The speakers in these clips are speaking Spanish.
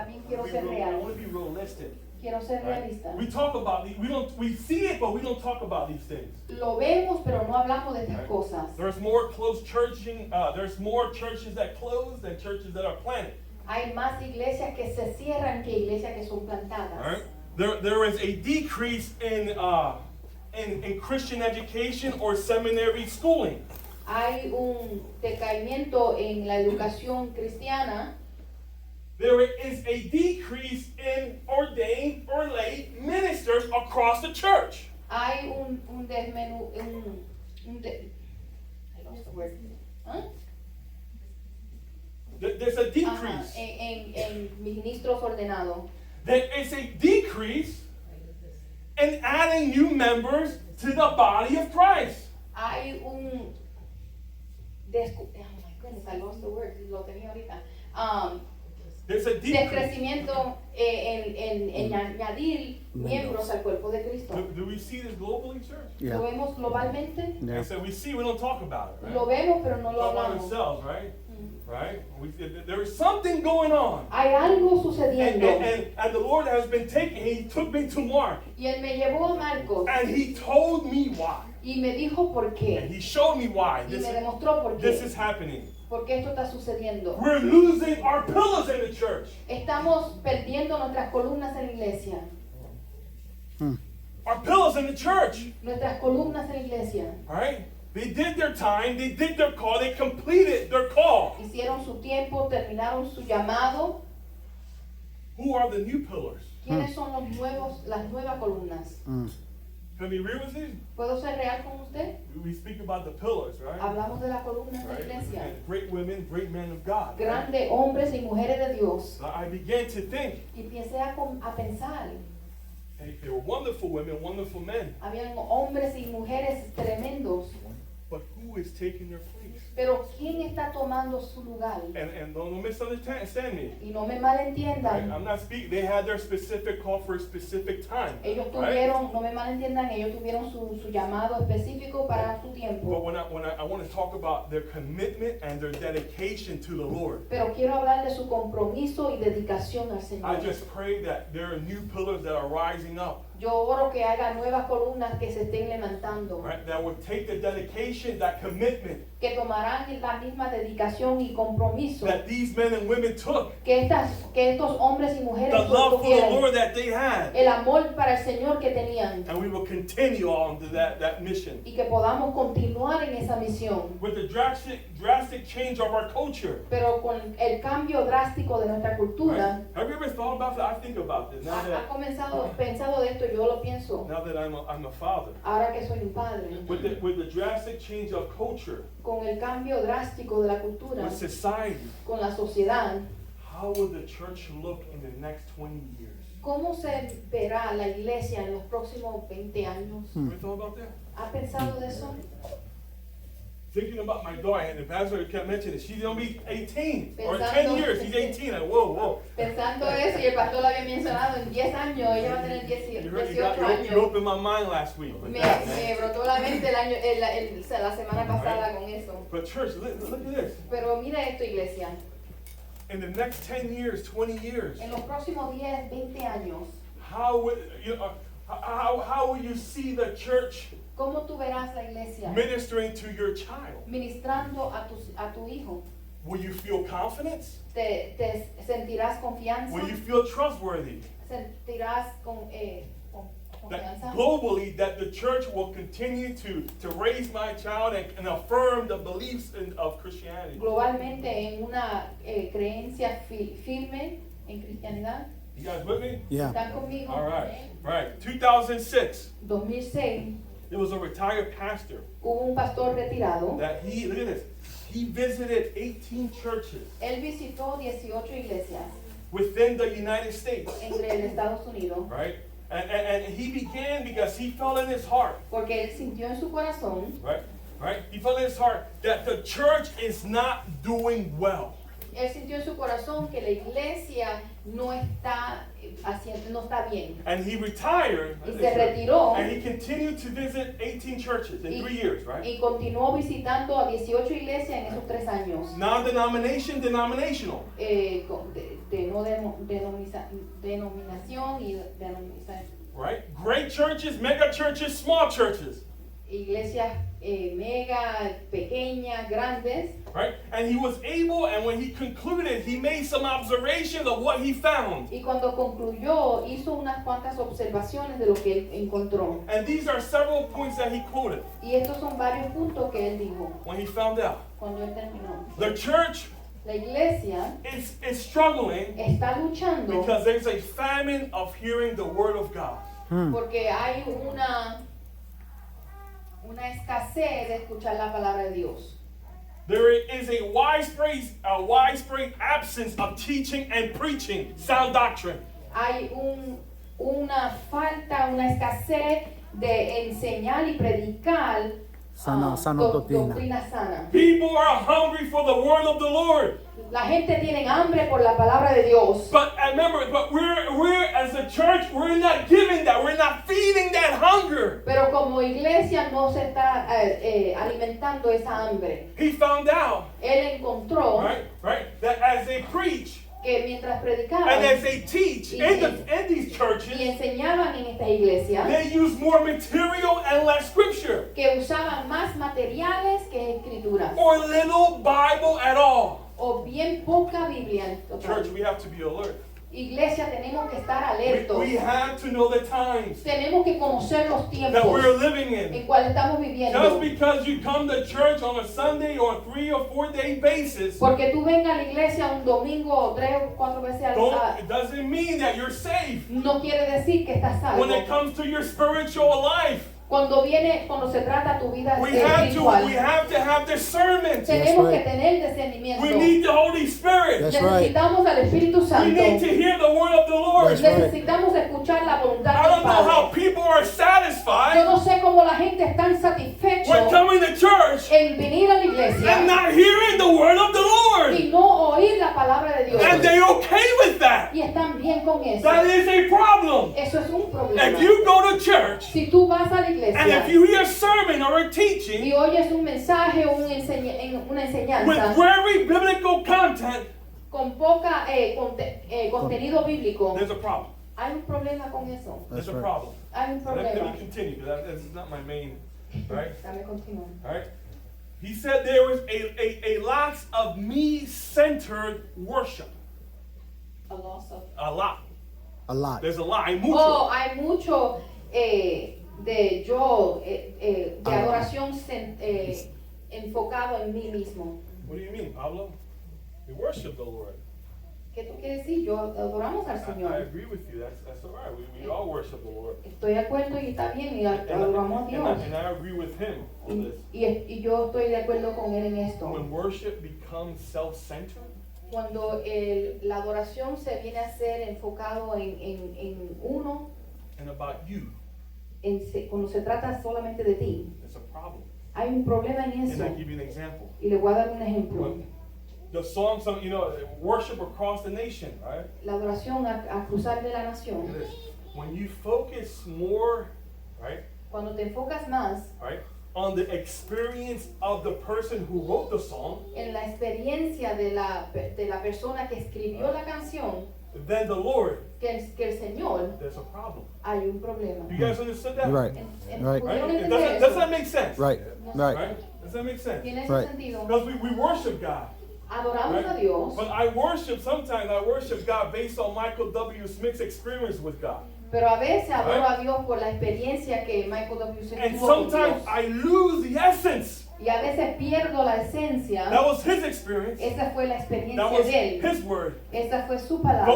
también quiero ser I real. want to be realistic. Quiero ser Right? realista. We talk about we see it, but we don't talk about these things. Lo vemos, pero no hablamos de estas Right? cosas. There's more there's more churches that close than churches that are planted. Hay más iglesias que se cierran que iglesias que son All plantadas. right? There is a decrease in Christian education or seminary schooling. Hay un decaimiento en la educación cristiana. There is a decrease in ordained or lay ministers across the church. Hay un desmenú, I lost the word. ¿Ah? There's a Ajá, decrease. en ministros ordenados. There is a decrease in adding new members to the body of Christ. Hay un oh my goodness, I lost the word, lo tenía ahorita. There's a decrease. Descrecimiento en añadir miembros al cuerpo de Cristo. Do we see this globally, church? Lo Yeah. vemos globalmente, Yeah. And so we see, we don't talk about it, right? lo vemos pero no We lo talk about hablamos. ourselves, right? Right? There is something going on. Hay algo And, sucediendo. and the Lord has been taking, He took me to Mark, Y él me llevó a Marcos and He told me why. y me dijo por And qué. He showed me why Y this, me demostró por this qué. is happening. Por qué esto está sucediendo. We're losing our pillars in the church. Estamos perdiendo nuestras columnas en la iglesia. Our pillars in the church. Nuestras columnas en la iglesia. All right? They did their time, they did their call, they completed their call. Hicieron su tiempo, terminaron su llamado. Who are the new pillars? ¿Quiénes son las nuevas columnas? Can we read with you? ¿Puedo ser real con usted? We speak about the pillars, right? Hablamos de las columnas de la Right? iglesia. And great women, great men of God. right? Grandes hombres y mujeres de Dios. So I began to think, Y empecé a pensar. hey, they were wonderful women, wonderful men, Habían hombres y mujeres tremendos. but who is taking their place? Pero ¿quién está tomando su lugar? And don't misunderstand me. Y no me Right? malentiendan. I'm not speaking, they had their specific call for a specific time. Ellos right? tuvieron, no me malentiendan, ellos tuvieron su llamado específico para su But tiempo. when I want to talk about their commitment and their dedication to the Lord, Pero quiero hablar de su compromiso y dedicación al I Señor. just pray that there are new pillars that are rising up, Yo oro que haga nuevas columnas que se estén levantando, right? That would take the dedication, that commitment que tomarán la misma dedicación y compromiso that these men and women took, que estos hombres y mujeres the love for the tuvieron, Lord that they had, el amor para el Señor que tenían, and we will continue on to that mission. y que podamos continuar en esa misión. With the drastic change of our culture, Pero con el cambio drástico de nuestra right? cultura, Have you ever thought about that? I think about this now ha pensado de esto, yo lo pienso, that I'm a father. ahora que soy un padre. With the drastic change of culture, Con el cambio drástico de la cultura, with society, con la sociedad, how will the church look in the next 20 years? ¿cómo se verá la iglesia en los próximos 20 años? Ever thought about that? ¿Ha pensado de eso? Thinking about my daughter, and the pastor kept mentioning it. She's gonna be 18 or 10 Pensando- years. She's 18. Like, whoa. Pensando eso, y el pastor lo había mencionado, en 10 años, ella va a tener 18 You años. opened my mind last week. With Me that, man. brotó la mente la semana pasada con eso. But church, look at this. Pero mira esto, iglesia. In the next 10 years, 20 years, En los próximos 10, 20 años, how will how will you see the church ¿cómo tú verás la iglesia ministering to your child? ministrando a tu hijo? Will you feel confidence? ¿Te sentirás confianza? Will you feel trustworthy? ¿Sentirás con That confianza? globally, that the church will continue to raise my child and affirm the beliefs of Christianity. Globalmente en una creencia firme en cristianidad. You guys with me? Yeah. ¿Están conmigo? All right. 2006, 2006 there was a retired pastor hubo un pastor retirado. that look at this, he visited 18 churches Él visitó 18 iglesias within the United States, entre el Estados Unidos right? And he began because he felt in his heart, porque él sintió en su corazón, right? He felt in his heart that the church is not doing well. él sintió en su corazón que la iglesia no está bien. And he retired, Y se retiró. and he continued to visit 18 churches in 3 years, right? Y continuó visitando a 18 iglesias en esos 3 años. Non-denominational. De de no denominación y denomización. Right? Great churches, mega churches, small churches. Iglesias mega, pequeñas, grandes. Right? And he was able, and when he concluded, he made some observations of what he found. Y cuando concluyó, hizo unas cuantas observaciones de lo que él encontró. And these are several points that he quoted Y estos son varios puntos que él dijo when he found out. cuando él terminó. The church La iglesia is struggling está luchando because there's a famine of hearing the word of God. porque hay una escasez de escuchar la palabra de Dios. There is a widespread absence of teaching and preaching sound doctrine. Hay una falta, una escasez de enseñar y predicar Sana doctrina. doctrina sana. People are hungry for the word of the Lord. La gente tiene hambre por la palabra de Dios. But remember, we're as a church, we're not giving that. We're not feeding that hunger. Pero como iglesia no se está alimentando esa hambre. He found out, Él encontró right, that as they preach que mientras predicaban and as they teach in these y churches, enseñaban en esta iglesia, they use more material and less scripture, que usaban más materiales que escrituras, or little Bible at all. o bien poca Biblia en total. Church, we have to be alert. Iglesia, tenemos que estar alertos. We have to know the times Tenemos que conocer los that tiempos we're living in. en cuales estamos viviendo. Just because you come to church on a Sunday or 3 or 4 day basis, Porque tú vengas a la iglesia un domingo 3 o 4 veces it doesn't mean that you're safe. no quiere decir que estás salvo. When it comes to your spiritual life, Cuando se trata tu vida we have espiritual, to have discernment. tenemos right. que tener discernimiento. We need the Holy Spirit. That's right. Necesitamos al Espíritu We Santo. need to hear the word of the Lord. That's right. Necesitamos escuchar la voluntad I del don't know how Padre. people are Yo satisfied no sé cómo la gente está when insatisfecha coming to church en venir a la and iglesia not hearing the word of the Lord. y no oír la palabra de Dios. And they're okay with that. Y están bien con eso. That is a problem. Eso es un If problema. you go to church Si tú vas a la and iglesia if you hear a sermon or a y teaching oyes un mensaje o una with enseñanza very biblical content, con poca contenido bíblico, there's a problem. hay un problema con eso. There's That's a right. problem. Hay un Let problema. me continue because that's not my main, right? Dame continuar. All right. He said there was a lot of me-centered worship. A loss of... A lot. A lot. There's a lot. Hay mucho. Oh, hay mucho de adoración enfocado en mí mismo. What do you mean, Pablo? We worship the Lord. ¿Qué tú quieres decir? Yo adoramos al I Señor. agree with you. That's all right. We all worship the Lord. Estoy de acuerdo y está bien y adoramos a Dios. And I agree with him on this. Y yo estoy de acuerdo con él en esto. When worship becomes self-centered, Cuando la adoración se viene a ser enfocado en uno, and about you, cuando se trata solamente de ti, it's a problem. hay un problema en And eso. I'll give you an example. Y le voy a dar un ejemplo. When the songs, worship across the nation, right? La adoración a cruzar de la Look nación. at this. When you focus more, right, Cuando te enfocas más right, on the experience of the person who wrote the song, en la experiencia de la persona que escribió la canción, then the Lord, que el Señor, there's a problem. hay un problema. You guys understood that? You're right. Right. ¿Pudieron Right? entender Does eso? that make sense? Right. Right. Right? Does that make sense? Tiene ese Right. sentido. Because we worship God. Adoramos a Right? Dios, But sometimes I worship God based on Michael W. Smith's experience with God. pero a veces adoro Right. a Dios por la experiencia que Michael W. Smith And tuvo con sometimes Dios. I lose the essence. Y a veces pierdo la esencia. That was his experience. Esa fue la That experiencia was de él. his word. Esa fue su palabra.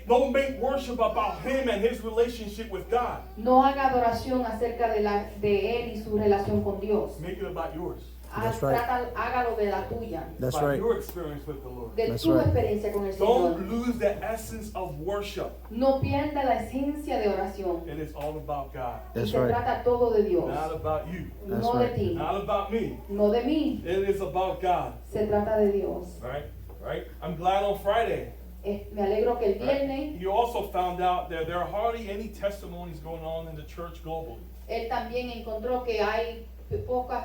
Don't make worship about him and his relationship with God. No haga adoración acerca de él y su relación con Dios. Make it about yours. That's right. Hágalo de la tuya, That's About right. your experience with the Lord. de That's tu right. experiencia con el Don't Señor. lose the essence of worship. No pierda la esencia de oración. It is all about God. Y That's se right. trata todo de Dios, Not about you. That's no right. de ti, Not about me. no de mí. It is about God. Se trata de Dios. Right? Right? I'm glad on Friday. Me alegro que el right, viernes you also found out that there are hardly any testimonies going on in the church globally. él también encontró que hay pocos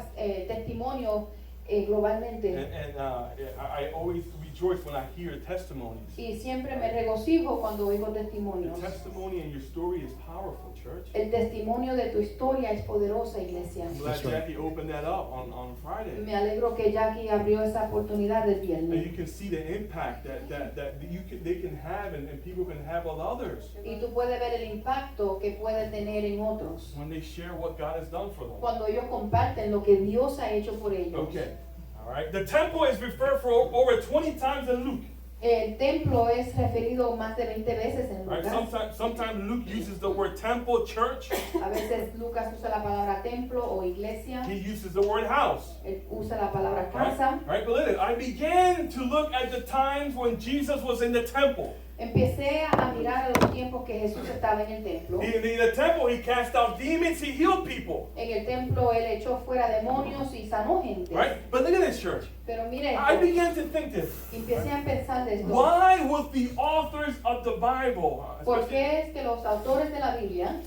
testimonios globalmente. And I always, we rejoice when I hear testimonies. Y siempre me regocijo cuando oigo The testimonios. testimony in your story is powerful, church. El testimonio de tu historia es poderosa, iglesia. I'm glad That's right. Jackie opened that up on Friday. Me alegro que Jackie abrió esa oportunidad el And viernes. you can see the impact they can have and people can have on others Y tú puedes ver el impacto que puede tener en otros when they share what God has done for them. cuando ellos comparten lo que Dios ha hecho por ellos. Okay, all right. The temple is referred for over 20 times in Luke. El templo es referido más de 20 veces en Right? Lucas. Sometimes Luke uses the word temple, church. A veces Lucas usa la palabra templo o iglesia. He uses the word house. Él usa la palabra Right? casa. Right? But listen, I began to look at the times when Jesus was in the temple. Empecé a mirar a los tiempos que Jesús estaba en el templo. In the temple, he cast out demons, he healed people. En el templo él echó fuera demonios y sanó gente. Right? But look at this, church. Pero mire I esto, began to think this. empecé a pensar de esto. Why would the authors of the Bible ¿Por qué es que los autores de la Biblia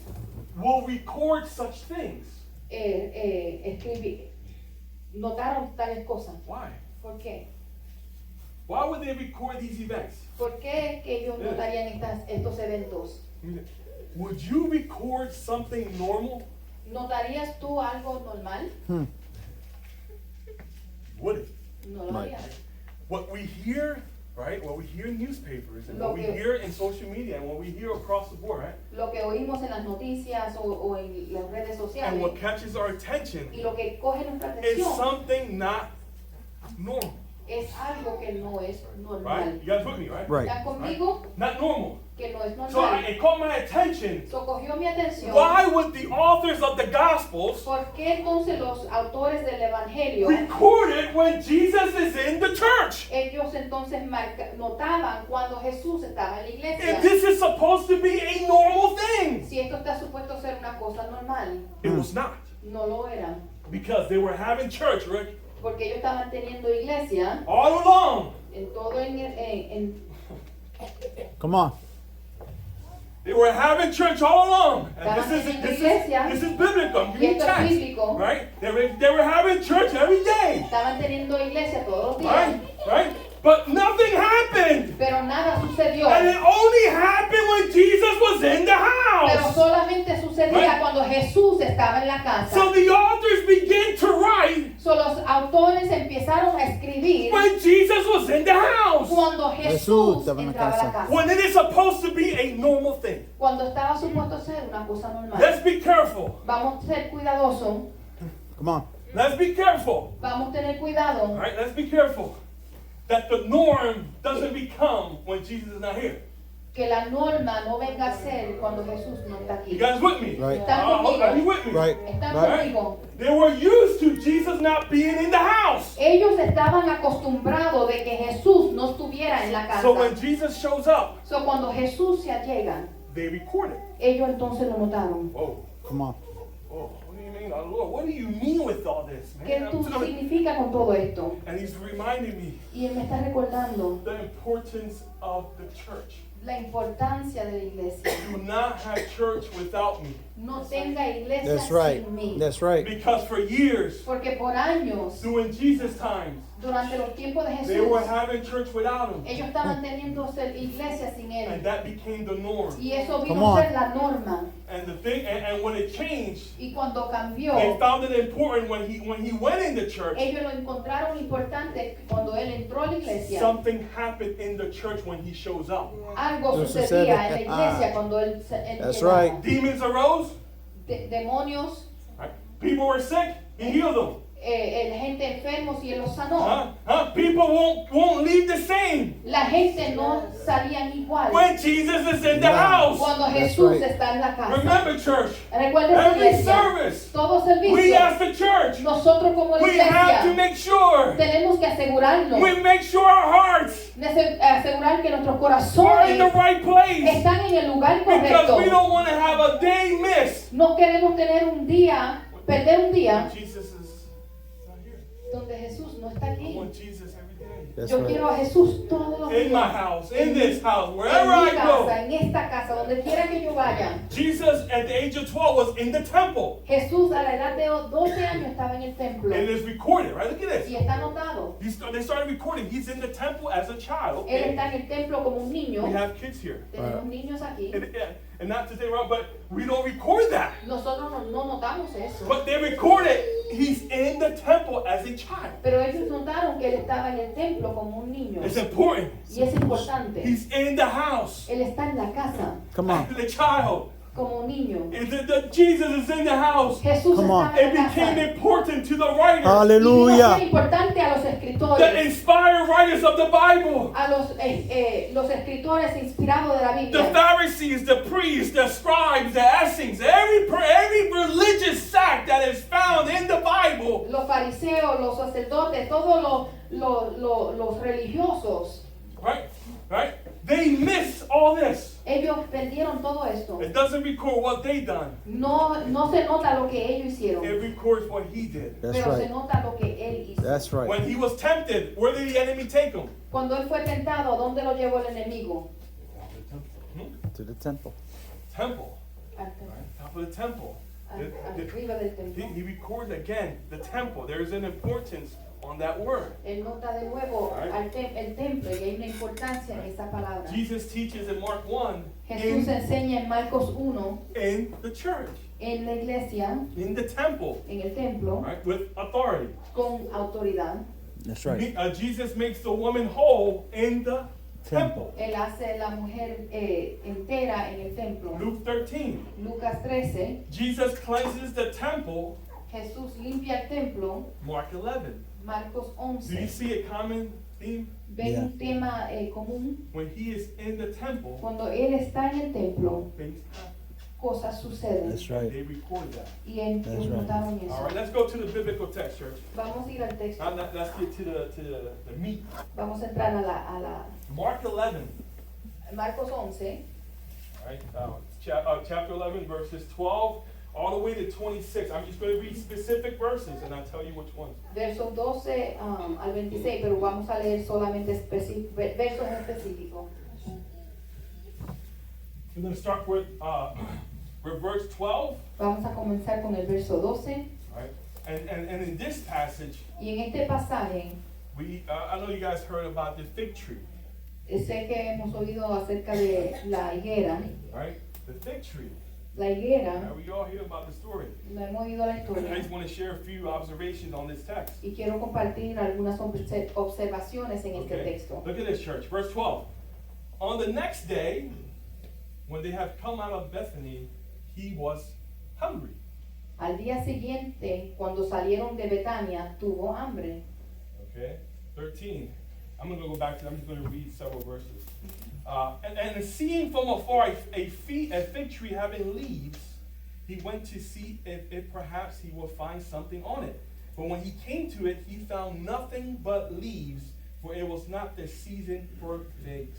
will record such things? notaron tales cosas? Why? ¿Por qué? Why would they record these events? ¿Por qué es que ellos notarían estos eventos? Would you record something normal? ¿Notarías tú algo normal? Would it? No lo Right. harías. What we hear, right? What we hear in newspapers and Lo what we que- hear in social media and what we hear across the board, right? Lo que oímos en las noticias o en las redes And sociales what catches our attention y lo que coge nuestra is atención something not normal, es algo que no es right? normal. You guys with me, right? Right. ¿Están conmigo? Not normal. Que no es So normal. it caught my attention. So cogió mi atención. Why would the authors of the Gospels ¿Por qué entonces los autores del Evangelio, record it when Jesus is in the church? ellos entonces notaban cuando Jesús estaba en la iglesia? If this is supposed to be a normal thing, Si esto está supuesto ser una cosa normal, it was not. no lo era. Because they were having church, Rick, Porque ellos estaban teniendo iglesia all along. en todo Come on. They were having church all along. And Estaban en la iglesia. this is biblical. I'm Y giving esto es text, bíblico. right? They were having church every day, estaban teniendo iglesia todos los días, right? Right? But nothing happened. pero nada sucedió. And it only happened when Jesus was in the Pero house. solamente sucedía Right. cuando Jesús estaba en la casa. So the authors began to write So, los autores empezaron a escribir when Jesus was in the house. cuando Jesús Jesús estaba en la entraba a la casa. casa. When it is supposed to be a normal thing. Cuando estaba supuesto ser una cosa normal. Let's be careful. Vamos a ser cuidadosos. Come on. Let's be careful. Vamos a tener cuidado. All right, let's be careful that the norm doesn't become when Jesus is not here. Que la norma no venga a ser cuando Jesús no está You aquí. guys with me? Right. ¿Están Are you conmigo? with me? Right. ¿Están Right. conmigo? They were used to Jesus not being in the house. Ellos estaban acostumbrados de que Jesús no estuviera en la casa. So when Jesus shows up, So, cuando Jesús se allega, they record it. ellos entonces lo notaron. Whoa. Come on. Oh, what do you mean, Lord? What do you mean with all this, ¿Qué man? tú significa con todo esto? And he's reminding me Y él me está recordando the importance of the church. la importancia de la iglesia. Do not have church without me. No tenga iglesia That's right. sin mí. That's right. Because for years, Porque por años, during Jesus' times, durante los tiempos de they were Jesús, having church without him. ellos estaban teniendo iglesia sin And él. that became the norm. Y eso Come vino on. a ser la norma. And the thing, and when it changed, Y cuando cambió, they found it important when he went into church. ellos lo encontraron importante cuando él entró a la iglesia. Something happened in the church when he shows up. Algo Eso sucedía en la sucede. iglesia Ah. cuando él That's llegaba. right. Demons arose. Demonios, Right? People were sick. He healed them. gente enfermos y él los sanó. People won't leave the same La gente no salían igual when Jesus is in the Wow. house. cuando That's Jesús right. está en la casa. Remember, church. Recuerden su Every iglesia. service, Todo we servicio. as the church, Nosotros como la we have to iglesia make sure tenemos que asegurarnos. we make sure our hearts Asegurar que nuestros are in the corazones right place. están en el lugar Because correcto. we don't want to have a day miss. No queremos tener un día, perder un día Jesus is not here. donde Jesús no está I aquí. want Jesus every day. That's Yo right. quiero a Jesús todos los In my días. house, in this house, En wherever mi I casa, go. casa, en esta casa, donde quiera que yo vaya. Jesus at the age of 12 was in the temple. Jesús a la edad de 12 años estaba en el templo. And it's recorded, right? Look at this. Y está anotado. They started recording. He's in the temple as a child. Él está en el templo como un niño. We have kids here. Tenemos niños aquí. And not to say wrong, but we don't record that. Nosotros no notamos eso. But they recorded he's in the temple as a child. Pero ellos notaron que él estaba en el templo como un niño. It's important. Y es importante. He's in the house Él está en la casa Come on. as a child. como un niño. Jesus is in the house. Jesús Come on. estaba en It la became casa. important to the writers, Y vino a ser Hallelujah. importante a los the escritores. inspired writers of the Bible. A los escritores inspirados de la The Biblia. Pharisees, the priests, the scribes, the Essenes, every religious sect that is found in the Bible. Los fariseos, los sacerdotes, todos los religiosos. Right? They miss all this. Ellos perdieron todo esto. It doesn't record what they done. No se nota lo que ellos hicieron, It records what he did. That's pero se right. nota lo que él hizo. That's right. When he was tempted, where did the enemy take him? Cuando él fue tentado, ¿a dónde lo llevó el enemigo? To the temple. Temple. Al- Top of the temple. Arriba del templo. He records again the temple. There is an importance on that word. Él nota de nuevo Right. el templo y hay una importancia en esa palabra. Jesus teaches in Mark 1 Jesús enseña en Marcos 1 in the church, en la iglesia, in the temple, en el templo, right, with authority. con autoridad. That's right. Jesus makes the woman whole in the temple. Él hace la mujer entera en el templo. Luke 13. Lucas 13, Jesus cleanses the temple. Jesús limpia el templo. Mark 11. Marcos Do you 11. see a common theme? Ven Yeah. un tema común. When he is in the temple, Cuando él está en el templo, things happen. cosas suceden. That's right. They record that. Y ellos That's right. notaron All eso. right, let's go to the biblical text, church. Vamos a ir al texto. Let's get to the meat. Vamos a entrar a la Mark 11. Marcos 11. All right, chapter 11, verses 12 all the way to 26. I'm just going to read specific verses and I'll tell you which ones. Versos 12 al 26, pero vamos a leer solamente versos específicos. We're going to start with verse 12. Vamos a comenzar con el verso 12. All right, and in this passage, Y en este pasaje, I know you guys heard about the fig tree, sé que hemos oído acerca de la higuera. right? The fig tree. La higuera, Now, we all hear about the story. no hemos oído la I historia. just want to share a few observations on this text. Y quiero compartir algunas observaciones en este Okay, texto. look at this, church. Verse 12. On the next day, when they had come out of Bethany, he was hungry. Al día siguiente, cuando salieron de Betania, tuvo hambre. Okay, 13. I'm going to go back to. I'm just going to read several verses. And seeing from afar a fig tree having leaves, he went to see if perhaps he would find something on it. But when he came to it, he found nothing but leaves, for it was not the season for figs.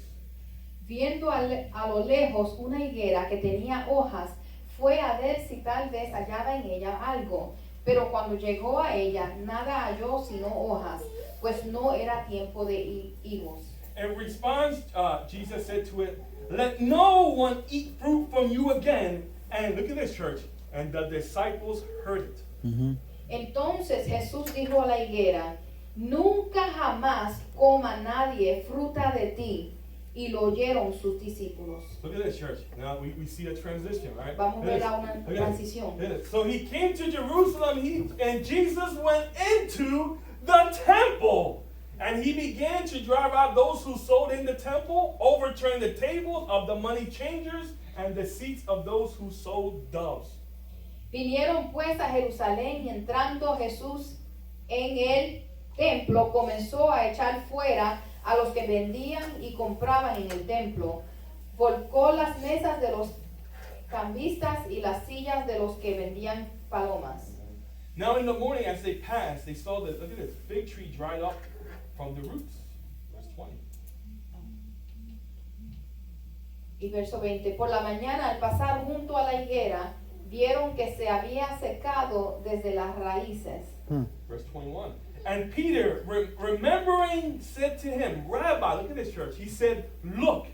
Viendo a lo lejos una higuera que tenía hojas, fue a ver si tal vez hallaba en ella algo. Pero cuando llegó a ella, nada halló sino hojas, pues no era tiempo de higos. In response, Jesus said to it, "Let no one eat fruit from you again." And look at this, church. And the disciples heard it. Mm-hmm. Entonces Jesús dijo a la higuera, nunca jamás coma nadie fruta de ti. Y lo oyeron sus discípulos. Look at this, church. Now we see a transition, right? Vamos a Look ver at a una this. Look at this. transición. Look at this. So he came to Jerusalem, and Jesus went into the temple. And he began to drive out those who sold in the temple, overturn the tables of the money changers, and the seats of those who sold doves. Vinieron pues a Jerusalén y entrando Jesús en el templo comenzó a echar fuera a los que vendían y compraban en el templo. Volcó las mesas de los cambistas y las sillas de los que vendían palomas. Now in the morning as they passed, they saw that, look at this, fig tree dried up from the roots. Verse 20. Y verso 20. Por la mañana al pasar junto a la higuera, vieron que se había secado desde las raíces. Verse 21. And Peter, remembering, said to him, Rabbi, look at this, church. He said, look,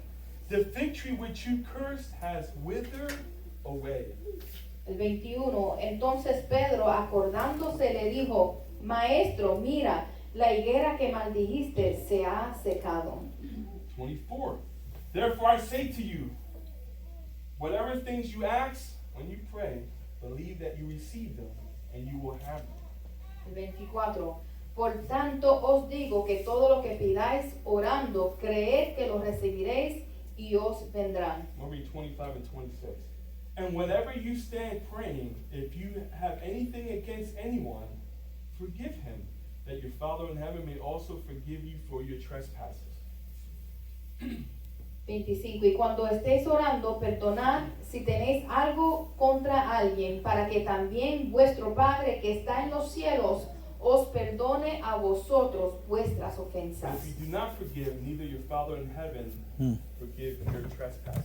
the fig tree which you cursed has withered away. El 21, entonces Pedro, acordándose, le dijo, Maestro, mira, la higuera que maldijiste se ha secado. 24. Therefore I say to you, whatever things you ask when you pray, believe that you receive them, and you will have them. El 24, por tanto os digo que todo lo que pidáis orando, creed que lo recibiréis y os vendrán. We'll read 25 and 26. And whenever you stand praying, if you have anything against anyone, forgive him, that your Father in heaven may also forgive you for your trespasses. 25, y cuando estéis orando, perdonad si tenéis algo contra alguien, para que también vuestro Padre que está en los cielos os perdone a vosotros vuestras But ofensas. if you do not forgive, neither your Father in heaven forgive your trespasses.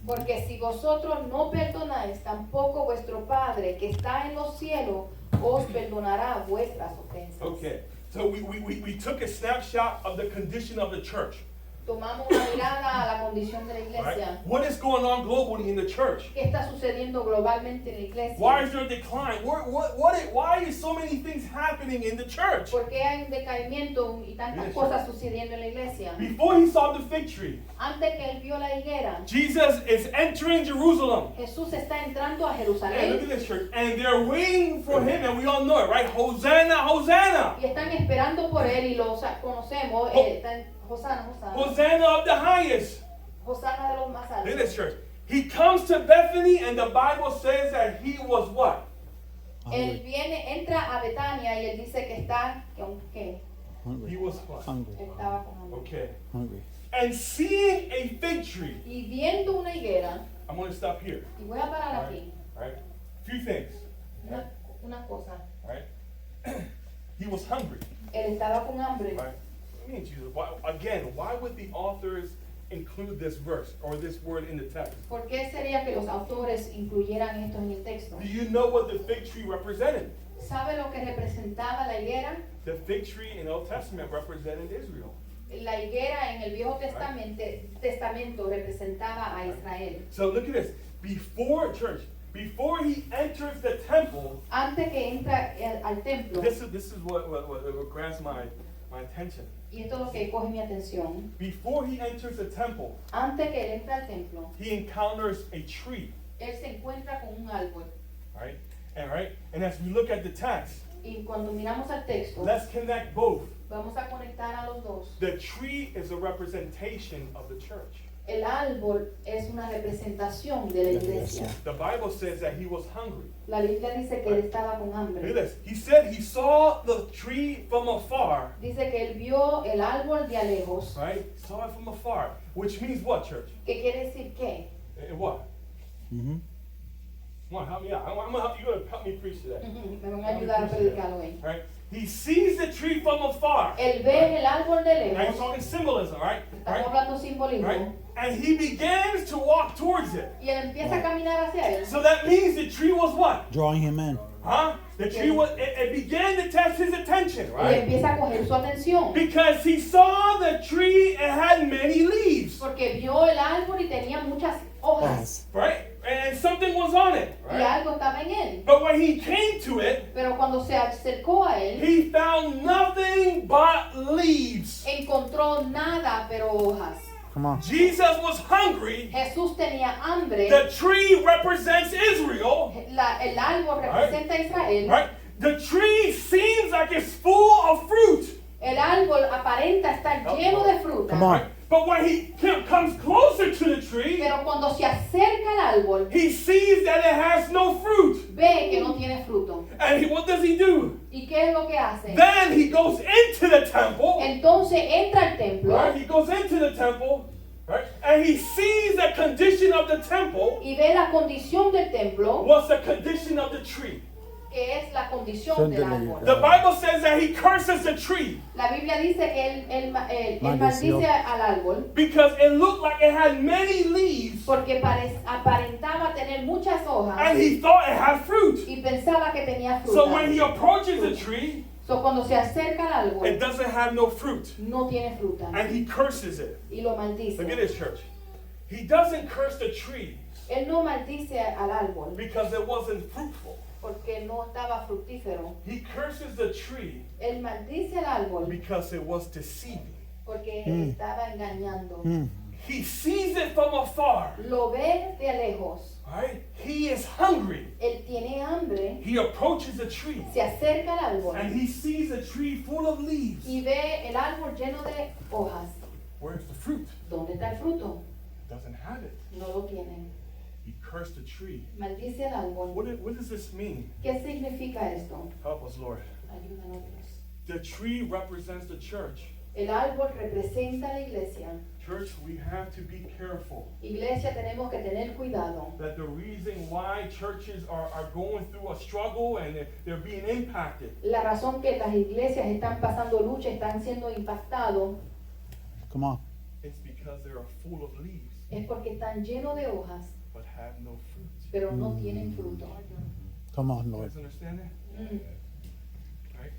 Porque si vosotros no perdonáis, tampoco vuestro Padre que está en los cielos os perdonará vuestras ofensas. Okay, so we took a snapshot of the condition of the church. Tomamos una mirada a la condición de la Right? iglesia. What is going on globally in the church? ¿Qué está sucediendo globalmente en la iglesia? Why is there a decline? Why is so many things happening in the church? ¿Por qué hay un decaimiento y tantas Yes. cosas sucediendo en la iglesia? Before he saw the fig tree, Antes que él vio la higuera, Jesus is entering Jerusalem. Jesús está entrando a And look at Jerusalén this church. And they're waiting for him, and we all know it, right? Hosanna, Hosanna. y están esperando por él y lo conocemos. Están, Hosana, Hosana. Hosanna of the highest. Hosana de los más Look at altos. this church. He comes to Bethany, and the Bible says that he was what? Él entra a Betania y él dice que está, que He Hungry. was what? Hungry. estaba con hambre. Okay. Hungry. And seeing a fig tree. Y viendo una higuera, I'm going to stop here. y voy a parar aquí, All right. Few things. una cosa. All right. He was hungry. Él estaba con hambre. Right? Let me Jesus. Why would the authors include this verse or this word in the text? ¿Por qué sería que los autores incluyeran esto en el texto? Do you know what the fig tree represented? ¿Sabe lo que representaba la higuera? The fig tree in Old Testament represented Israel. La higuera en el Viejo Testamento representaba a Israel. So look at this. Before before he enters the temple, Antes que entra al templo, this is what grabs my attention. y esto es lo que coge mi atención, Before he enters the temple, antes que él entra al templo, he encounters a tree. él se encuentra con un árbol. Right? And as we look at the text, Y cuando miramos al texto, let's connect both. vamos a conectar a los dos. The tree is a representation of the church. El árbol es una representación de la iglesia. The Bible says that he was hungry. La Biblia dice que él estaba con Look at hambre. this. He said he saw the tree from afar. Dice que él vio el árbol de a lejos. Right? Saw it from afar. Which means what, church? ¿Qué quiere decir qué? What? Mm-hmm. Come on, help me out. I'm gonna help you. You're gonna help me preach today. Me van a ayudar a predicar hoy. Right? He sees the tree from afar. Él ve el árbol de Now he's lejos. talking symbolism, right? Estamos hablando simbolismo. Right? And he begins to walk towards it. Y él empieza a caminar hacia él. So that means the tree was what? Drawing him in. Huh? The tree was, it began to test his attention, Y right? empieza a coger su atención. Because he saw the tree, it had many leaves, Porque vio el árbol y tenía muchas hojas. right? And something was on it, Y right? algo estaba en él. But when he came to it, Pero cuando se acercó a él, he found nothing but leaves. encontró nada pero hojas. Come on. Jesus was hungry. Jesús tenía hambre. The tree represents Israel, El árbol representa a Israel. right? The tree seems like it's full of fruit, El árbol aparenta estar lleno de fruta. Come on. right? But when he comes closer to the tree, Pero cuando se acerca al árbol, he sees that it has no fruit. ve que no tiene fruto. And what does he do? ¿Y qué es lo que hace? Then he goes into the temple, Entonces entra al templo right? He goes into the temple, right? And he sees the condition of the temple. y ve la condición del templo, What's the condition of the tree? que es la condición del árbol. The Bible says that he curses the tree La Biblia dice que él Maldició. maldice al árbol because it looked like it had many leaves, porque aparentaba tener muchas hojas and he thought it had fruit. y pensaba que tenía So fruta. when he approaches the tree, So, cuando se acerca al it árbol, doesn't have no fruit, no tiene fruta and he curses it. y lo Look at maldice. this, church. He doesn't curse the tree Él no maldice al árbol because it wasn't fruitful. porque no estaba fructífero. He curses the tree Él maldice al árbol because it was deceiving. porque estaba engañando. He sees it from afar. Lo ve de lejos. Right? He is hungry. Él tiene hambre, He approaches the tree se acerca al árbol and he sees a tree full of leaves. y ve el árbol lleno de hojas. Where's the fruit? ¿Dónde está el fruto? Doesn't have it. No lo tienen. He cursed the tree. Maldice al árbol. What does this mean? ¿Qué significa esto? Help us, Lord. Ayúdanos, Dios. The tree represents the church. El árbol representa a la iglesia. Church, we have to be careful Iglesia, tenemos que tener cuidado. that the reason why churches are going through a struggle and they're being impacted La razón que las iglesias están pasando lucha, están siendo impactados, Come on. is because they are full of leaves es porque están llenos de hojas, but have no fruit. pero no tienen fruto. Come on, You Lord. guys understand that? Mm. Right?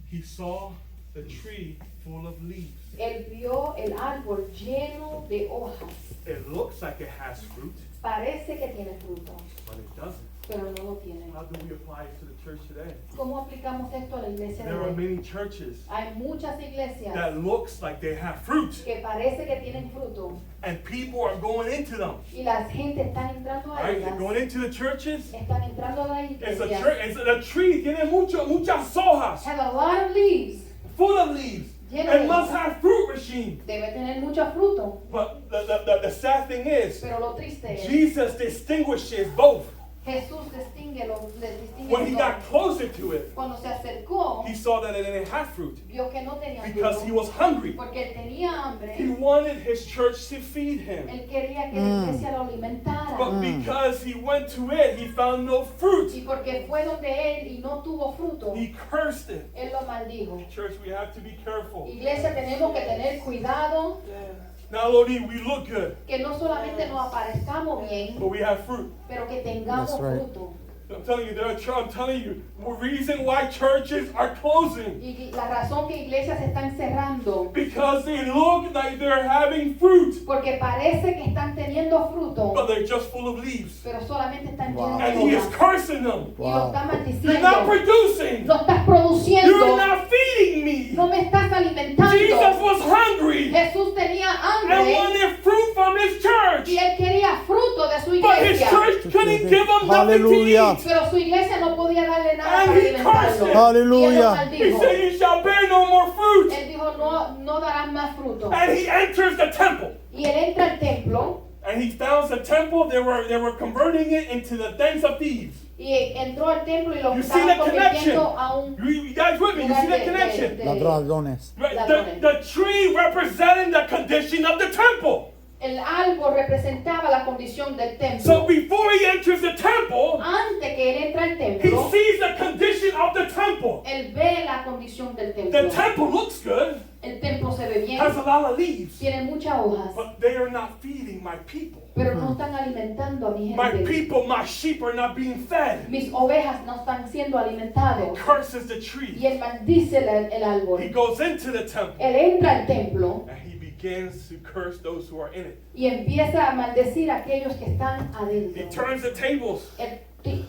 He saw the tree full of leaves. Él vio el árbol lleno de hojas. It looks like it has fruit, Parece que tiene fruto, but it doesn't. pero no lo tiene. How do we apply it to the church today? ¿Cómo aplicamos esto a la iglesia de There are hoy? many churches Hay muchas iglesias that looks like they have fruit, que parece que tienen fruto and people are going into them. y la gente está entrando a Right? They're ellas, going into the churches. están entrando a la It's a iglesia. church. It's a tree. Tiene muchas hojas, Have a lot of leaves. full of leaves. Lleno It de must hojas. have fruit machine. Debe tener mucho fruto, But the sad thing is, pero lo triste es Jesus distinguishes both. Jesús les distingue When he los got dos. closer to it, Cuando se acercó, he saw that it didn't have fruit vio que no tenía because he fruto, was hungry. porque él tenía hambre. He wanted his church to feed him. Él quería que la iglesia lo alimentara. But because he went to it, he found no fruit. Y porque fue donde él y no tuvo fruto, He cursed it. él lo maldijo. Church, we have to be careful. Iglesia, tenemos que tener cuidado Not only we look good, que no solamente nos aparezcamos bien, but we have fruit. pero que tengamos That's right. fruto. I'm telling you, I'm telling you, the reason why churches are closing Y la razón que iglesias se están cerrando, because they look like they're having fruit, porque parece que están teniendo fruto, but they're just full of leaves. pero solamente están Wow. llenos And de he is hojas. cursing them. Y lo está You're not maldiciendo. producing. No estás You're produciendo. not feeding me. No me estás alimentando. Jesus was hungry Jesús tenía and hambre wanted fruit from his church, y él quería fruto de su but his iglesia. church couldn't give him nothing to Hallelujah. eat. Pero su iglesia no podía darle nada And para he alimentarlo. cursed it. Hallelujah. Y él lo He maldijo. said, "You shall bear no more fruit." Él dijo, no darán más fruto. And he enters the temple. Y él entra al templo And he found the temple, they were converting it into the dens of thieves. y entró al templo y lo You see the estaban connection? convirtiendo a un You guys with me? You see the connection? Ladrones. Right, ladrones. the tree representing the condition of the temple. El árbol representaba la condición del templo. So before he enters the temple, Antes que él entra al he templo, sees the condition of the temple. él ve la condición del The templo. temple looks good, El templo se ve bien, has a lot of leaves, tiene muchas hojas, but they are not feeding my people. pero no están alimentando a mi My gente. people, my sheep are not being fed. Mis ovejas no están siendo He alimentados. curses the Y tree. él maldice el He árbol. goes into the temple Él entra al templo and he begins to curse those who are in it. y empieza a maldecir a aquellos que están He adentro. turns the tables.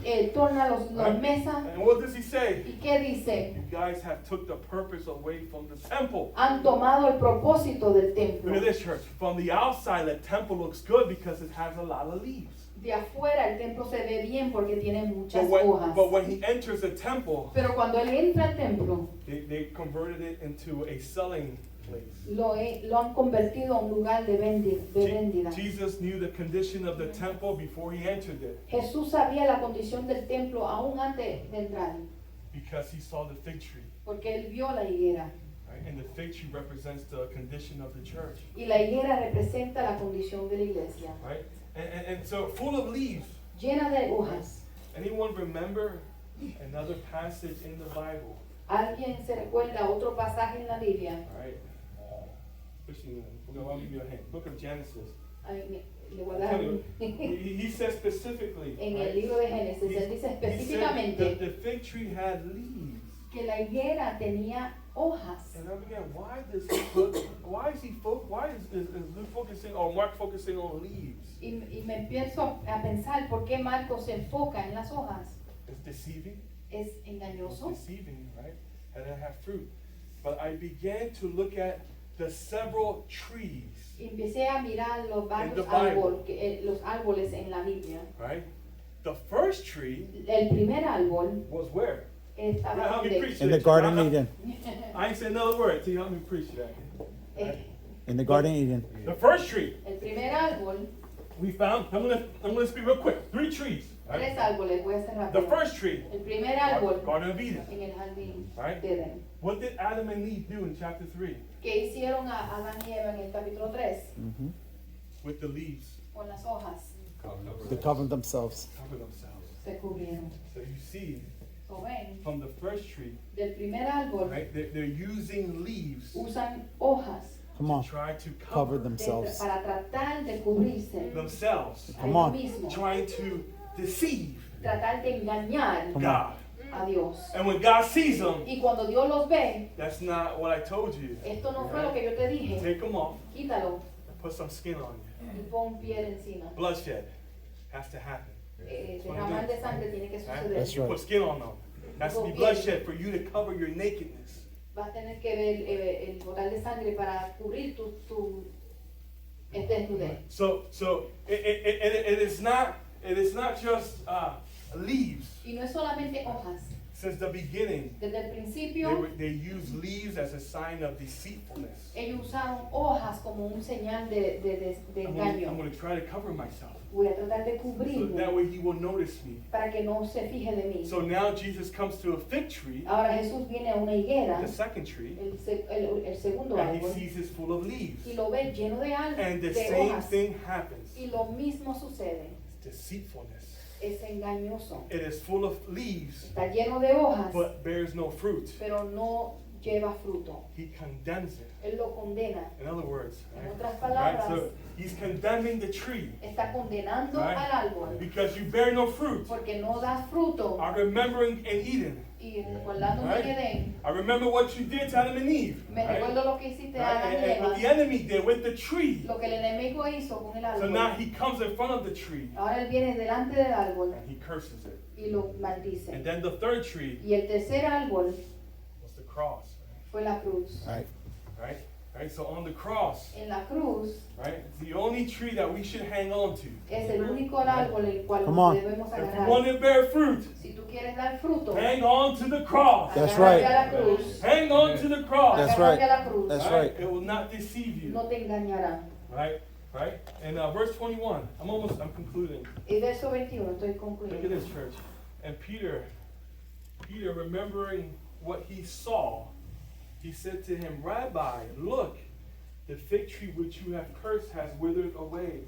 Él torna las mesas. And what does he say? ¿Y qué dice? You guys have took the purpose away from the temple. Han tomado el propósito del Look templo. at this, church. From the outside, the temple looks good because it has a lot of leaves. De afuera el templo se ve bien porque tiene muchas But hojas. when he enters the temple, Pero cuando él entra al templo, they converted it into a selling place. lo han convertido a un lugar de vendida. Jesus knew the condition of the temple before he entered it Jesús sabía la condición del templo aún antes de entrar, because he saw the fig tree. porque él vio la higuera. Right? And the fig tree represents the condition of the church. Y la higuera representa la condición de la iglesia, Right? And so full of leaves. llena de hojas. Anyone remember another passage in the Bible? ¿Alguien se recuerda otro pasaje en la Biblia? All right. Especially, I'll give you a hint. Book of Genesis. Ay, le voy a dar un- He says specifically. En right? el libro de Génesis, él dice He said específicamente the fig tree had leaves. que la higuera tenía hojas. And I began, why is Luke focusing or Mark focusing on leaves? Y me empiezo a pensar por qué Marcos se enfoca en las hojas. It's deceiving. Es It's engañoso. deceiving, right? And it have fruit. But I began to look at the several trees, Y empecé a mirar los the varios Bible. los árboles en la Biblia. right? The first tree El primer árbol was where? estaba Help me donde, preach In the that. Garden I- Eden. I ain't saying another word till you help me preach that. eh, In the Garden Eden. The first tree el primer árbol, we found, I'm gonna speak real quick. 3 trees. Right? tres árboles, voy a hacer The rápido. first tree, El primer árbol Garden of Eden. en el jardín Right? de Edén. What did Adam and Eve do in chapter 3 ¿Qué hicieron a Adán y Eva en el capítulo 3 Mhm. with the leaves? con las hojas? They covered themselves. Cover themselves. Se cubrieron. So you see, ¿Lo ven? from the first tree, Del primer árbol right, they're using leaves usan hojas Come on. to try to Cover cover themselves. para tratar de cubrirse themselves, a Come ellos on. mismos, trying to deceive tratar de engañar Come God. a Dios. And when God sees them, Y cuando Dios los ve, that's not what I told you. esto no fue lo que yo te dije, Take them off, quítalo put some skin on you. y pon piel encima. Bloodshed has to happen. Derramar de sangre tiene que Right? suceder. That's You right. put skin on them. Has to be bloodshed for you to cover your nakedness. Vas a tener que ver el botar de sangre para cubrir tu desnudez. So it is not just leaves. Y no es solamente hojas. Since the beginning, Desde el principio, they use leaves as a sign of deceitfulness. ellos usaron hojas como un señal de I'm engaño. going to try to cover myself. Voy a tratar de So that cubrirme way he will notice me. para que no se fije de mí. So now Jesus comes to a fig tree, Ahora Jesús viene a una higuera, the second tree, el segundo and he árbol, sees it's full of leaves. y lo ve lleno de And the de same hojas. thing happens. Y lo mismo sucede. Deceitfulness. Es engañoso. It is full of leaves, Está lleno de hojas, but bears no fruit. pero no lleva fruto. He condemns it. Él lo condena. In other words, En otras right? palabras, So he's condemning the tree está condenando Right. al árbol because you bear no fruit. porque no das fruto. I remember in Eden, Y recordándome Right. en Edén, I remember what you did to Adam and Eve. me Right? recuerdo lo que hiciste a Right? Adán y And what the Eva, enemy did with the tree. lo que el enemigo hizo con el So now árbol. he comes in front of the tree Ahora él viene delante del árbol and he curses it. y lo maldice. And then the third tree Y el tercer árbol was the cross. fue la cruz. Right. Right? Right? So on the cross, En la cruz right? It's the only tree that we should hang on to. es el único árbol el cual Come on. debemos If you want agarrar. to bear fruit, Si tú quieres dar fruto, hang on to the cross. That's agárrate right. a la cruz. Hang on to the cross. That's Agárrate right. a la cruz. That's right. It will not deceive you. No te engañará. Right? Right? And verse 21. I'm concluding. Y verso 21, estoy Look at concluyendo. this, church. And Peter, remembering what he saw, he said to him, Rabbi, look, the fig tree which you have cursed has withered away.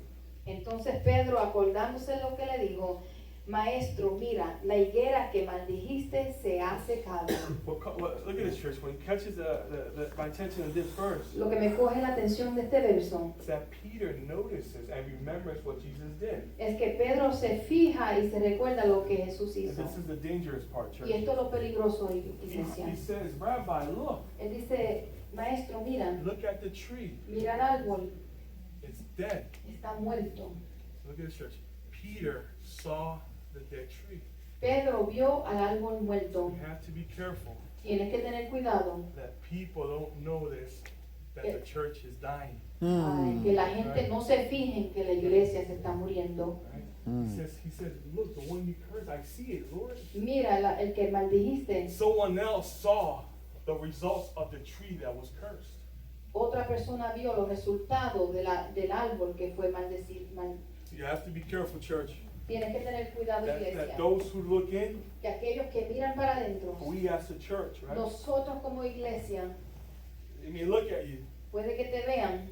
Entonces Pedro, acordándose de lo que le dijo, Maestro, mira, la higuera que maldijiste se ha secado. Look at this, church. What catches my attention in this verse Lo que me coge la atención de este verso is that Peter notices and remembers what Jesus did. es que Pedro se fija y se recuerda lo que Jesús And hizo. this is the dangerous part, church. Y esto es lo peligroso, He iglesia. says, Rabbi, look, Él dice, Maestro, mira, look at the tree. mira el árbol, It's dead. está muerto. Look at this, church. Peter saw the dead tree. Pedro vio al árbol muerto. We have to be careful Tienes que tener cuidado that people don't notice that the church is dying. que la gente no se fije en que la iglesia se está muriendo. Right? He says, look, the one you cursed, I see it, Lord. Mira, el que maldijiste, Someone else saw the results of the tree that was cursed. otra persona vio los resultados del árbol que fue maldecido. You have to be careful, church. Tienes que tener cuidado, That iglesia. those who look in, Que aquellos que miran para adentro, we as a church, right? nosotros como iglesia, They may look at you. puede que te vean.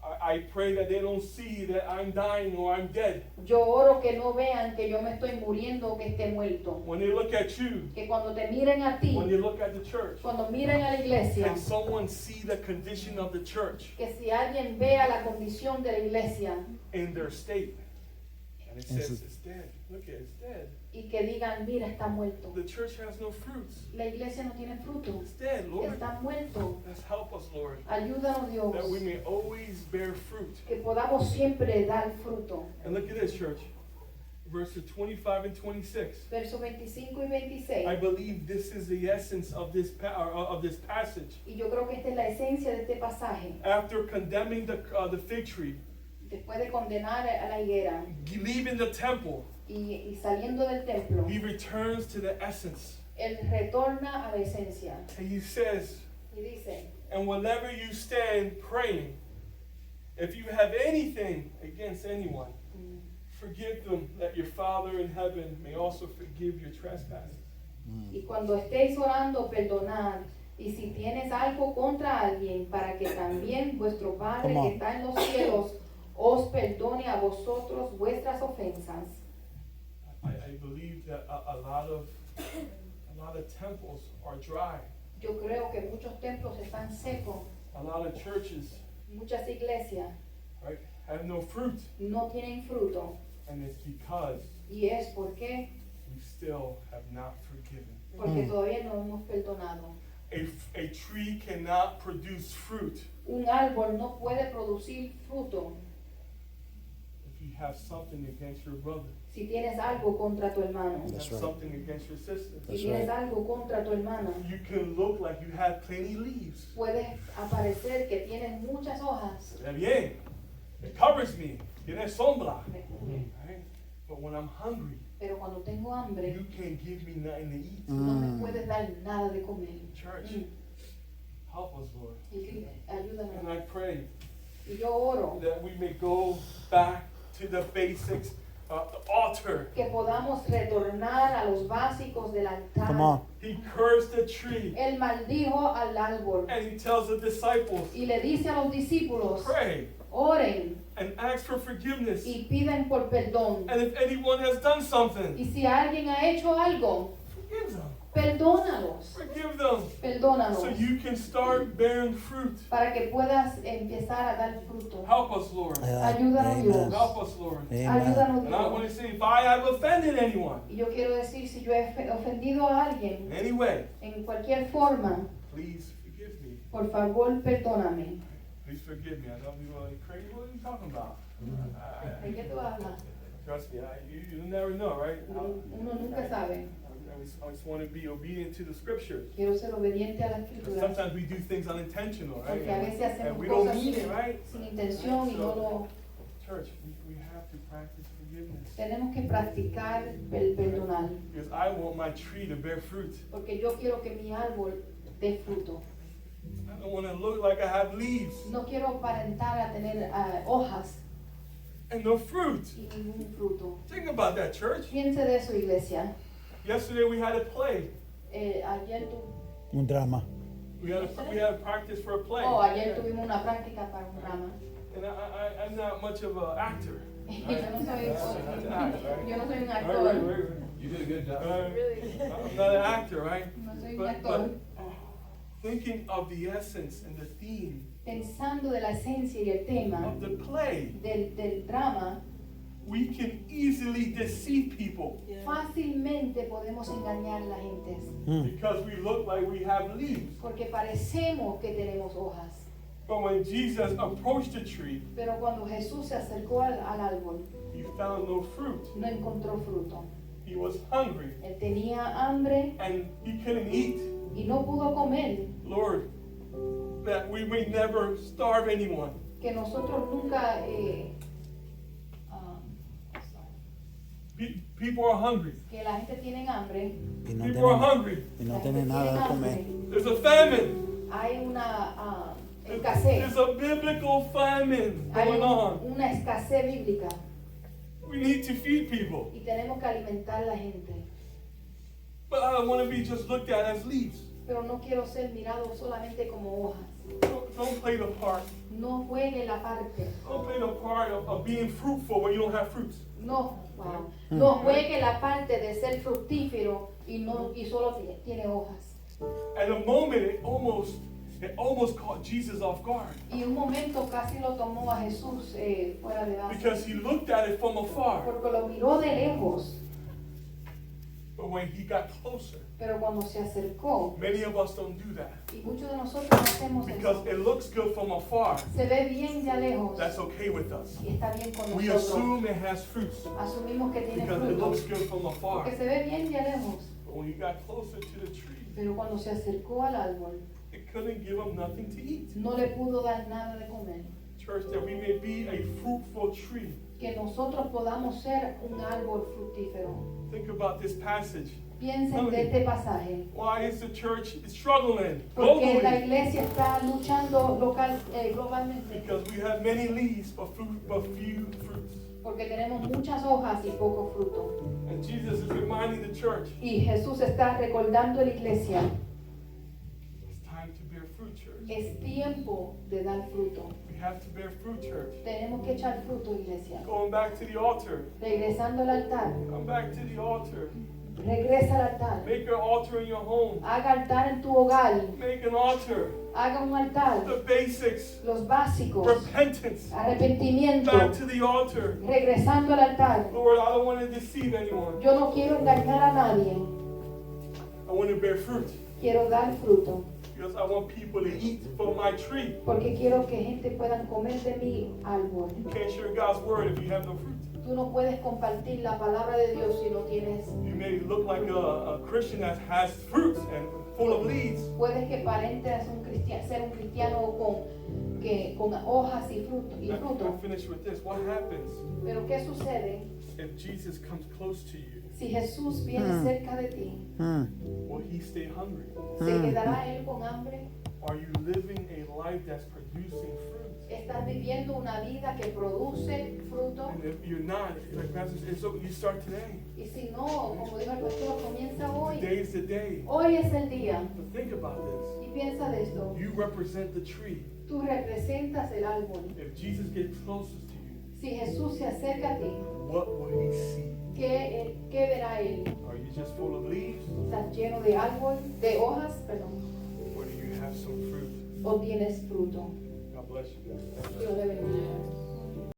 I pray that they don't see that I'm dying or I'm dead. Yo oro que no vean que yo me estoy muriendo o que esté muerto. When they look at you, Que cuando te miren a ti, when they look at the church, cuando miren a la iglesia, can someone see the condition of the church que si alguien vea la condición de la iglesia in their state? And it says it's dead. Look at it, it's dead. y que digan, mira, está muerto. The church has no fruits. La iglesia no tiene fruto, It's dead, Lord. está muerto. Let's help us, Lord, Ayúdanos, Dios, that we may always bear fruit. que podamos siempre dar fruto. And look at this, church. Verses 25 and 26. Versos 25 y 26. I believe this is the essence of this passage. Y yo creo que esta es la esencia de este pasaje. After condemning the fig tree, Después de condenar a la higuera leaving the temple, y saliendo del templo, he returns to the essence. él retorna a la esencia. And he says, Y dice, and whenever you stand praying, if you have anything against anyone, forgive them, that your Father in heaven may also forgive your trespasses. y cuando estéis orando, perdonad. Y si tienes algo contra alguien, para que también vuestro Padre que está en los cielos os perdone a vosotros vuestras ofensas. I believe that a lot of temples are dry. Yo creo que muchos templos están secos, A lot of churches, muchas iglesias right, have no fruit. no tienen fruto. And it's because Y es porque we still have not forgiven. todavía no hemos perdonado. A tree cannot produce fruit Un árbol no puede producir fruto if you have something against your brother, si tienes algo contra tu hermano. if you That's have right. something against your sister. Si That's tienes right. algo contra tu hermana, You can look like you have plenty leaves. puedes aparecer que tienes muchas hojas. Está bien. It covers me. Tiene sombra. Right? But when I'm hungry, Pero cuando tengo hambre, you can't give me nothing to eat. no me puedes dar nada de comer. Church, Mm. help us, Lord. Y And ayúdanos. I pray Y yo oro that we may go back to the basics, the altar. que podamos retornar a los básicos del Come altar. on. He cursed the tree, Él maldijo al árbol and he tells the disciples, y le dice a los discípulos, pray oren and ask for forgiveness. y pidan por perdón. And if anyone has done something, Y si alguien ha hecho algo, forgive them. perdónalos. Forgive them. Perdónalos. So you can start bearing fruit. Para que puedas empezar a dar fruto. Help us, Lord. Ayúdanos, Amen. Dios. Help us, Lord. Amen. Ayúdanos, And I want Dios. to say, if I have offended anyone Y yo quiero decir, si yo he ofendido a alguien in any way, en cualquier forma, please forgive me. por favor, perdóname. Please forgive me. I know people are like, crazy, what are you talking about? ¿De qué tú hablas? Trust me, you never know, right? Uno nunca sabe. I just want to be obedient to the scriptures. Quiero ser obediente a la Because escritura. sometimes we do things unintentional, right? Porque a veces And hacemos we don't cosas mean it, right? sin intención y no lo... Church, we have to practice forgiveness. Tenemos que practicar el perdonar. Because I want my tree to bear fruit. Porque yo quiero que mi árbol dé fruto. I don't want to look like I have leaves No quiero aparentar a tener hojas and no fruit. y ningún fruto. Think about that, church. Piense de eso, iglesia. Yesterday we had a play. Ayer Un drama. We had a practice for a play. ayer tuvimos una práctica para un drama. And I'm not much of an actor. Yo no soy, yo no soy un Right, actor. right. You did a good job. I'm not an actor, right? No soy un But actor. thinking of the essence and the theme Pensando de la esencia y el tema of the play, del drama, we can easily deceive people fácilmente podemos engañar a la gente. because we look like we have leaves. Porque parecemos que tenemos hojas. But when Jesus approached the tree, Pero cuando Jesús se acercó al árbol, he found no fruit. no encontró fruto. He was hungry Él tenía hambre and he couldn't eat. y no pudo comer. Lord, that we may never starve anyone. Que nosotros nunca... People are hungry. que la gente tiene hambre. Y no People are tienen, hungry. y no La gente tienen nada de tiene comer. hambre. There's a famine. Hay una There's escasez. a biblical famine Hay going on. una escasez bíblica. We need to feed people. Y tenemos que alimentar a la gente. But I don't want to be just looked at as leaves. Pero no quiero ser mirado solamente como hojas. Don't play the part. No juegue la parte. Don't play the part of being fruitful when you don't have fruits. No, wow. No juegue la parte de ser fructífero y solo tiene hojas. At the moment, it almost It almost caught Jesus off guard Y un momento casi lo tomó a Jesús fuera de base. because he looked at it from afar. Porque lo miró de lejos. But when he got closer, Pero cuando se acercó, many of us don't do that y muchos de nosotros no hacemos because eso, it looks good from afar. se ve bien de lejos That's okay with us. y está bien con We nosotros. assume it has fruits Asumimos que tiene because it looks fruto, good from afar. porque se ve bien de lejos. But when he got closer to the tree, Pero cuando se acercó al árbol, it couldn't give him nothing to eat. no le pudo dar nada de comer. Church, that we may be a fruitful tree. Que nosotros podamos ser un árbol fructífero. Think about this passage. Piensen de este pasaje. Why is the church struggling Porque la globally? iglesia está luchando globalmente. Because we have many leaves but few fruits. Porque tenemos muchas hojas y poco fruto. And Jesus is reminding the church, Y Jesús está recordando a la iglesia. it's time to bear fruit, church. Es tiempo de dar fruto. We have to bear fruit, church. Tenemos que echar fruto, iglesia. Going back to the altar. Regresando al altar. Come back to the altar. Regresa al altar. Make an altar in your home. Haga altar en tu hogar. Make an altar. Haga un altar. The basics. Los básicos. Repentance. Arrepentimiento. Back to the altar. Regresando al altar. Lord, I don't want to deceive anyone. Yo no quiero engañar a nadie. I want to bear fruit. Quiero dar fruto. Because I want people to eat from my tree. Porque quiero que gente pueda comer de mi árbol. You can't share God's word if you have no fruit. Tú no puedes compartir la palabra de Dios si no tienes. You may look like a Christian that has fruits and full of leaves, Puedes que aparentes ser un cristiano con hojas y fruto. I'll finish with this. What happens Pero ¿qué sucede if Jesus comes close to you? si Jesús viene cerca de ti? Will he stay hungry? ¿Se quedará él con hambre? Are you living a life that's producing fruit? ¿Estás viviendo una vida que produce fruto? And if you're not, like Pastor said, so you start today. Y si no, como dijo el pastor, comienza hoy. Today is the day. Hoy es el día. But think about this. Y piensa de esto. You represent the tree. Tú representas el árbol. If Jesus gets closest to you, Si Jesús se acerca a ti, what will he see? ¿qué verá él? Are you just full of leaves? ¿Estás lleno de árbol, de hojas, perdón? Or do you have some fruit? ¿O tienes fruto? God bless you. Dios le bendiga.